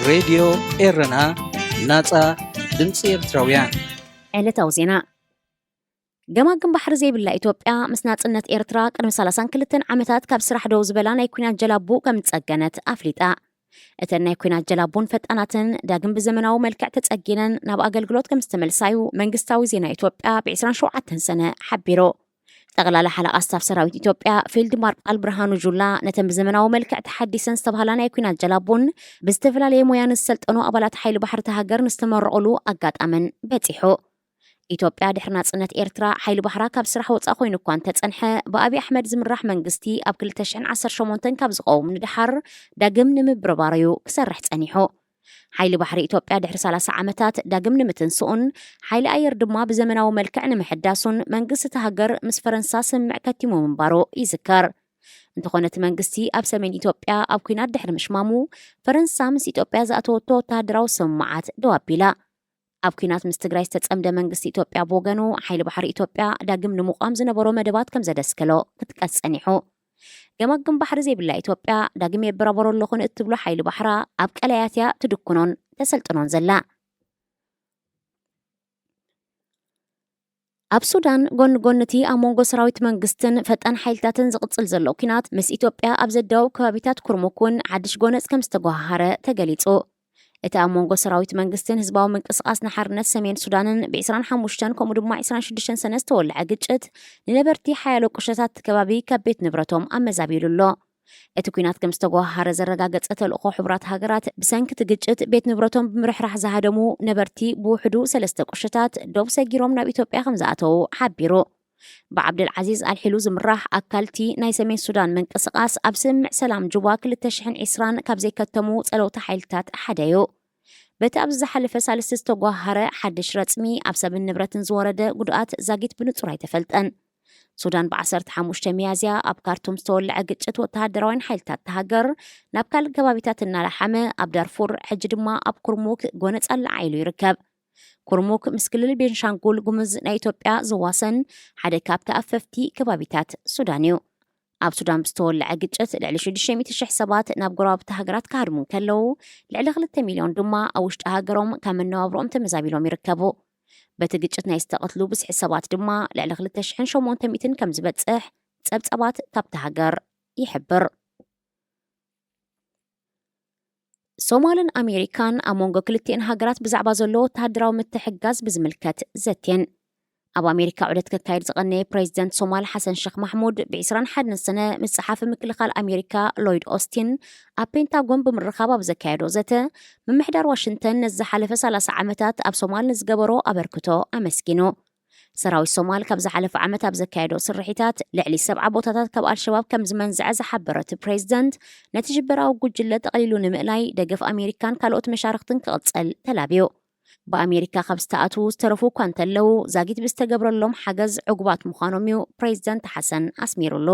ሬድዮ ኤረና ናጻ ድምፂ ኤርትራውያን ዕለታዊ ዜና ገማግም ባሕሪ ዘይብላ ኢትዮጵያ ምስ ናጽነት ኤርትራ ቅድሚ 32 ዓመታት ካብ ስራሕ ደው ዝበላ ናይ ኩናት ጀላቡ ከም ዝጸገነት ኣፍሊጣ እተን ናይ ኩናት ጀላቡን ፈጣናትን ዳግም ብዘመናዊ መልክዕ ተጸጊነን ናብ ኣገልግሎት ከም ዝተመልሳዩ መንግስታዊ ዜና ኢትዮጵያ ብ27 ሰነ ሓቢሩ ጠቕላላ ሓለቓ ስታፍ ሰራዊት ኢትዮጵያ ፊልድ ማርሻል ብርሃኑ ጁላ ነተን ብዘመናዊ መልክዕ ተሓዲሰን ዝተባሃላ ናይ ኩናት ጀላቡን ብዝተፈላለየ ሞያ ንዝሰልጠኑ ኣባላት ሓይሊ ባሕሪ ሃገር ንዝተመርቑሉ ኣጋጣመን በፂሑ ኢትዮጵያ ድሕሪ ናጽነት ኤርትራ ሓይሊ ባሕራ ካብ ስራሕ ወፃእ ኮይኑ እኳ እንተጸንሐ ብኣብይ ኣሕመድ ዝምራሕ መንግስቲ ኣብ 2018 ካብ ዝቐውም ንድሓር ዳግም ንምብርባር እዩ ክሰርሕ ጸኒሑ ሓይሊ ባሕሪ ኢትዮጵያ ድሕሪ 30 ዓመታት ዳግም ንምትንስኡን ሓይሊ ኣየር ድማ ብዘመናዊ መልክዕ ንምሕዳሱን መንግስቲ ሃገር ምስ ፈረንሳ ስምዕ ከቲሙ ምንባሩ ይዝከር እንተኾነት መንግስቲ ኣብ ሰሜን ኢትዮጵያ ኣብ ኩናት ድሕሪ ምሽማሙ ፈረንሳ ምስ ኢትዮጵያ ዝኣተወቶ ወተሃደራዊ ስምምዓት ደው ኣቢላ ኣብ ኩናት ምስ ትግራይ ዝተጸምደ መንግስቲ ኢትዮጵያ ብወገኑ ሓይሊ ባሕሪ ኢትዮጵያ ዳግም ንምቋም ዝነበሮ መደባት ከም ዘደስከሎ ክትቀጽ ጸኒሑ ገማግም ባሕሪ ዘይብላ ኢትዮጵያ ዳግም የበራበሮ ኣለኹን እትብሎ ሓይሊ ባሕራ ኣብ ቀላያትያ ትድኩኖን ተሰልጥኖን ዘላ ኣብ ሱዳን ጎንጎንቲ ኣብ መንጎ ሰራዊት መንግስትን ፈጣን ሓይልታትን ዝቕጽል ዘሎ ኩናት ምስ ኢትዮጵያ ኣብ ዘዳው ከባቢታት ኩርሙክን ሓድሽ ጎነጽ ከም ዝተጓሃረ ተገሊጹ እቲ ኣብ መንጎ ሰራዊት መንግስትን ህዝባዊ ምንቅስቓስ ናሓርነት ሰሜን ሱዳንን ብ25 ከምኡ ድማ 26 ሰነ ዝተወልዐ ግጭት ንነበርቲ ሓያሎ ቁሸታት ከባቢ ካብ ቤት ንብረቶም ኣመዛቢሉሎ እቲ ኩናት ከም ዝተጓሃረ ዘረጋገጸ ተልእኾ ሕቡራት ሃገራት ብሰንኪ እቲ ግጭት ቤት ንብረቶም ብምርሕራሕ ዝሃደሙ ነበርቲ ብውሕዱ 3 ቁሸታት ዶብ ሰጊሮም ናብ ኢትዮጵያ ከም ዝኣተዉ ሓቢሩ ብዓብድልዓዚዝ ኣልሒሉ ዝምራሕ ኣካልቲ ናይ ሰሜን ሱዳን ምንቅስቓስ ኣብ ስምዕ ሰላም ጁባ 2020 ካብ ዘይከተሙ ጸለውቲ ሓይልታት ሓደ እዩ በቲ ኣብ ዝሓለፈ ሳልስቲ ዝተጓሃረ ሓድሽ ረጽሚ ኣብ ሰብን ንብረትን ዝወረደ ጉድኣት ዛጊት ብንጹር ኣይተፈልጠን ሱዳን ብ15 ሚያዝያ ኣብ ካርቱም ዝተወልዐ ግጭት ወተሃደራዊን ሓይልታት ተሃገር ናብ ካልእ ከባቢታት እናላሓመ ኣብ ዳርፉር ሕጂ ድማ ኣብ ኩርሙክ ጎነጻ ለዓይሉ ይርከብ ኩርሙክ ምስ ክልል ቤንሻንጉል ጉሙዝ ናይ ኢትዮጵያ ዝዋሰን ሓደ ካብ ተኣፈፍቲ ከባቢታት ሱዳን እዩ ኣብ ሱዳን ብዝተወልዐ ግጭት ልዕሊ 600,000 ሰባት ናብ ጎረባብቲ ሃገራት ክሃድሙ ከለዉ ልዕሊ 2 ሚልዮን ድማ ኣብ ውሽጢ ሃገሮም ካብ መነባብሮኦም ተመዛቢሎም ይርከቡ በቲ ግጭት ናይ ዝተቐትሉ ብዝሒ ሰባት ድማ ልዕሊ 2800 ከም ዝበጽሕ ጸብጸባት ካብቲ ሃገር ይሕብር ሶማልን ኣሜሪካን ኣብ መንጎ ክልቲአን ሃገራት ብዛዕባ ዘሎ ወተሃደራዊ ምትሕግጋዝ ብዝምልከት ዘትየን ኣብ ኣሜሪካ ዑደት ከካይድ ዝቐነየ ፕሬዚደንት ሶማል ሓሰን ሼክ ማሕሙድ ብ21 ሰነ ምስ ጸሓፊ ምክልኻል ኣሜሪካ ሎይድ ኦስቲን ኣብ ፔንታጎን ብምርኻብ ኣብ ዘካየዶ ዘተ ምምሕዳር ዋሽንተን ነዝሓለፈ 30 ዓመታት ኣብ ሶማል ንዝገበሮ ኣበርክቶ ኣመስጊኑ ሰራዊት ሶማል ካብ ዝሓለፈ ዓመት ኣብ ዘካየዶ ስርሒታት ልዕሊ 70 ቦታታት ካብ ኣልሸባብ ከም ዝመንዝዐ ዝሓበረት ፕሬዚደንት ነቲ ሽበራዊ ጉጅለ ጠቕሊሉ ንምእላይ ደገፍ ኣሜሪካን ካልኦት መሻርክትን ክቕጽል ተላብዩ በኣሜሪካ ካብ ዝተኣትዉ ዝተረፉ እኳ እንተለዉ ዛጊት ብዝተገብረሎም ሓገዝ ዕጉባት ምዃኖም እዩ ፕሬዚደንት ሓሰን ኣስሚሩሉ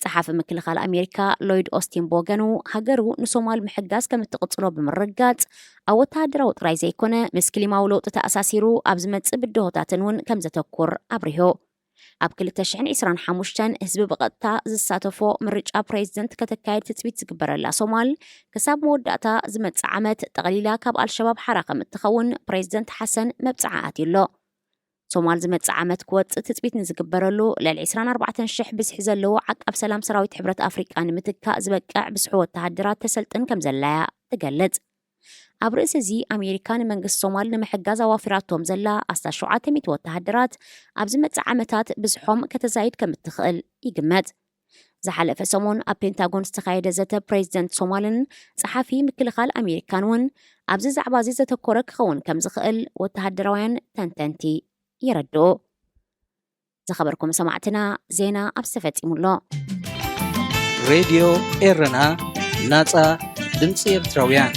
ጸሓፊ ምክልኻል ኣሜሪካ ሎይድ ኦስቲን ብወገኑ ሃገሩ ንሶማል ምሕጋዝ ከም እትቕጽሎ ብምርጋጽ ኣብ ወተሃደራዊ ጥራይ ዘይኮነ ምስ ክሊማዊ ለውጢ ተኣሳሲሩ ኣብ ዝመጽእ ብድሆታትን እውን ከም ዘተኩር ኣብሪሁ ኣብ 2025 ህዝቢ ብቐጥታ ዝሳተፎ ምርጫ ፕሬዚደንት ከተካየድ ትጽቢት ዝግበረላ ሶማል ክሳብ መወዳእታ ዝመጽእ ዓመት ጠቕሊላ ካብ ኣልሸባብ ሓራ ከም እትኸውን ፕሬዚደንት ሓሰን መብጽዓ ኣትዩሎ ሶማል ዝመጽእ ዓመት ክወጽእ ትጽቢት ንዝግበረሉ ልዕሊ 24,000 ብዝሒ ዘለዎ ዓቃብ ሰላም ሰራዊት ሕብረት ኣፍሪቃ ንምትካእ ዝበቅዕ ብዝሒ ወተሃደራት ተሰልጥን ከም ዘላያ ትገልጽ ኣብ ርእሲ እዚ ኣሜሪካ ንመንግስቲ ሶማል ንምሕጋዝ ኣዋፊራቶም ዘላ 700 ወተሃደራት ኣብ ዝመጽእ ዓመታት ብዝሖም ከተዛይድ ከም እትኽእል ይግመት ዝሓለፈ ሰሞን ኣብ ፔንታጎን ዝተኻየደ ዘተ ፕሬዚደንት ሶማልን ጸሓፊ ምክልኻል ኣሜሪካን እውን ኣብዚ ዛዕባ እዚ ዘተኮረ ክኸውን ከም ዝኽእል ወተሃደራውያን ተንተንቲ ይረድኡ ዝኸበርኩም ሰማዕትና ዜና ኣብ ዝተፈጺሙሎ ሬድዮ ኤረና ናጻ ድምፂ ኤርትራውያን